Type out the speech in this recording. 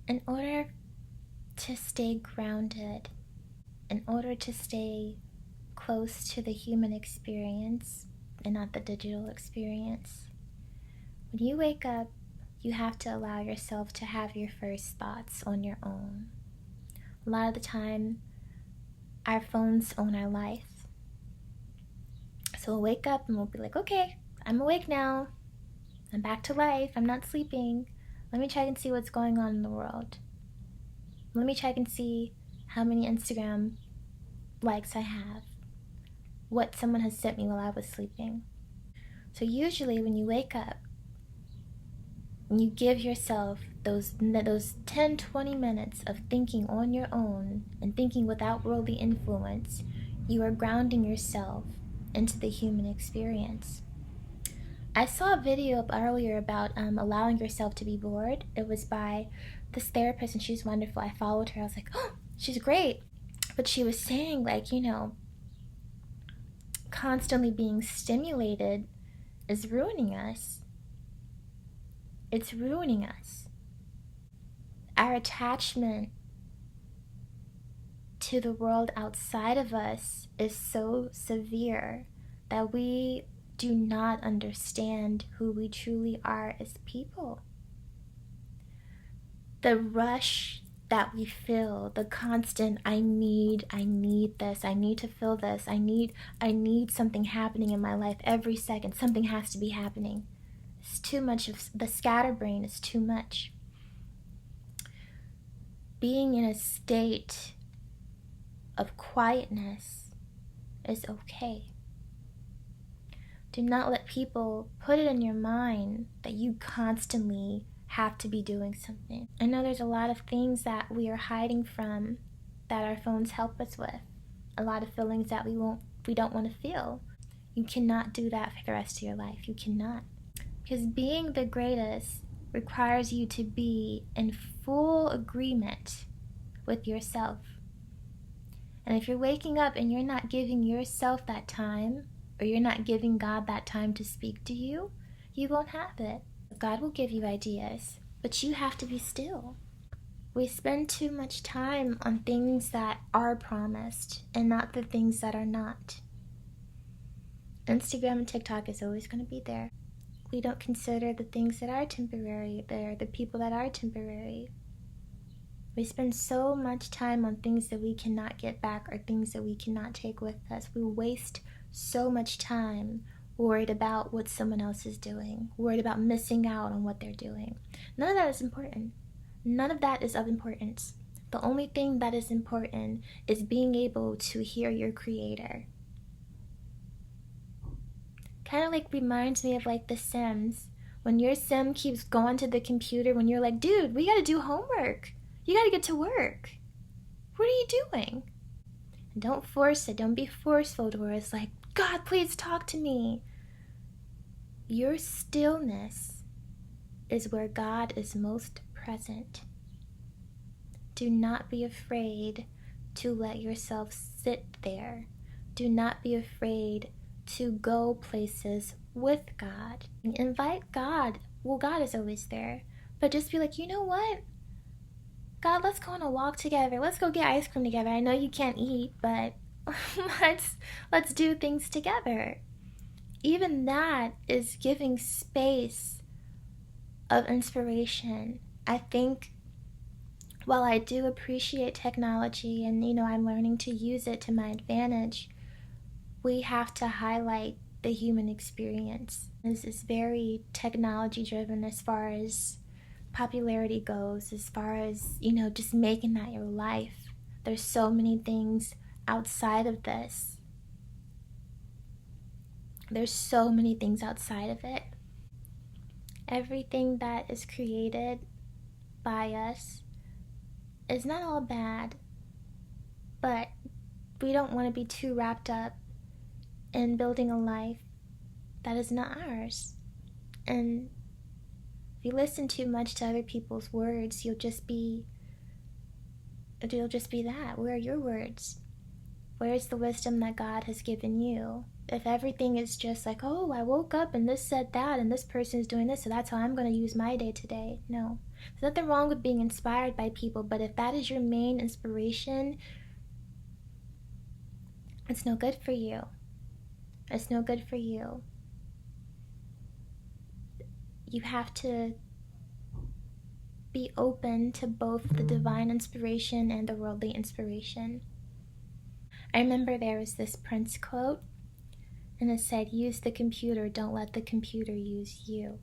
In order to stay grounded, in order to stay close to the human experience and not the digital experience, when you wake up, you have to allow yourself to have your first thoughts on your own. A lot of the time, our phones own our life. So we'll wake up and we'll be like, okay, I'm awake now. I'm back to life. I'm not sleeping. Let me check and see what's going on in the world. Let me check and see how many Instagram likes I have, what someone has sent me while I was sleeping. So usually when you wake up, and you give yourself those 10-20 minutes of thinking on your own and thinking without worldly influence, you are grounding yourself into the human experience. I saw a video up earlier about allowing yourself to be bored. It was by this therapist, and she's wonderful. I followed her. I was like, oh, she's great. But she was saying, like, constantly being stimulated is ruining us. It's ruining us. Our attachment to the world outside of us is so severe that we do not understand who we truly are as people. The rush that we feel, the constant, I need this, I need to feel this, I need something happening in my life every second. Something has to be happening. It's too much. Of the scatterbrain is too much. Being in a state of quietness is okay. Do not let people put it in your mind that you constantly have to be doing something. I know there's a lot of things that we are hiding from that our phones help us with. A lot of feelings that we don't want to feel. You cannot do that for the rest of your life. You cannot. Because being the greatest requires you to be in full agreement with yourself. And if you're waking up and you're not giving yourself that time, or you're not giving God that time to speak to you, you won't have it. God will give you ideas, but you have to be still. We spend too much time on things that are promised and not the things that are not. Instagram and TikTok is always going to be there. We don't consider the things that are temporary. They're the people that are temporary. We spend so much time on things that we cannot get back or things that we cannot take with us. We waste so much time worried about what someone else is doing, worried about missing out on what they're doing. None of that is important. None of that is of importance. The only thing that is important is being able to hear your Creator. Kind of like reminds me of like The Sims. When your sim keeps going to the computer, when you're like, dude, we gotta do homework. You gotta get to work. What are you doing? And don't force it. Don't be forceful to where it's like, God, please talk to me. Your stillness is where God is most present. Do not be afraid to let yourself sit there. Do not be afraid to go places with God. Invite God. Well, God is always there. But just be like, you know what? God, let's go on a walk together. Let's go get ice cream together. I know you can't eat, but let's do things together. Even that is giving space of inspiration. I think while I do appreciate technology and I'm learning to use it to my advantage, we have to highlight the human experience. This is very technology driven as far as popularity goes, as far as just making that your life. There's so many things outside of this. There's so many things outside of it. Everything that is created by us is not all bad, but we don't want to be too wrapped up in building a life that is not ours. And if you listen too much to other people's words, you'll just be that. Where are your words? Where is the wisdom that God has given you? if everything is just like, oh, I woke up and this said that and this person is doing this, so that's how I'm going to use my day today. No. There's nothing wrong with being inspired by people, but if that is your main inspiration, it's no good for you. It's no good for you. You have to be open to both the divine inspiration and the worldly inspiration. I remember there was this Prince quote, and it said, use the computer, don't let the computer use you.